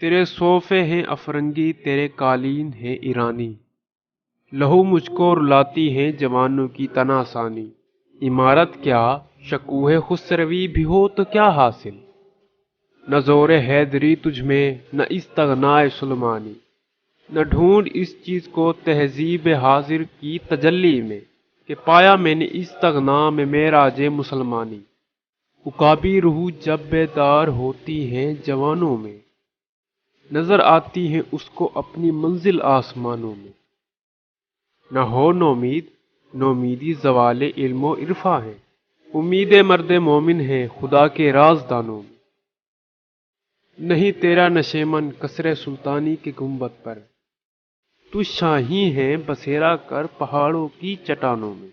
तेरे सोफे हैं अफरंगी, तेरे कालीन हैं ईरानी। लहू मुझको रुलाती है जवानों की तनासानी। इमारत क्या, शकूह खुसरवी भी हो तो क्या हासिल। न जोर हैदरी तुझ में, न इस्तगनाए सुलेमानी। न ढूंढ इस चीज को तहजीब हाजिर की तजल्ली में, कि पाया मैंने इस्तगना में मेराज मुसलमानी। उकाबी रूह जब बेदार होती है जवानों में, नजर आती है उसको अपनी मंजिल आसमानों में। न हो नोमीद, नोमीदी जवाले इल्मो इरफा है। उम्मीद मर्द मोमिन है खुदा के राजदानों में। नहीं तेरा नशेमन कसरे सुल्तानी के गुंबद पर, तू शाही है बसेरा कर पहाड़ों की चट्टानों में।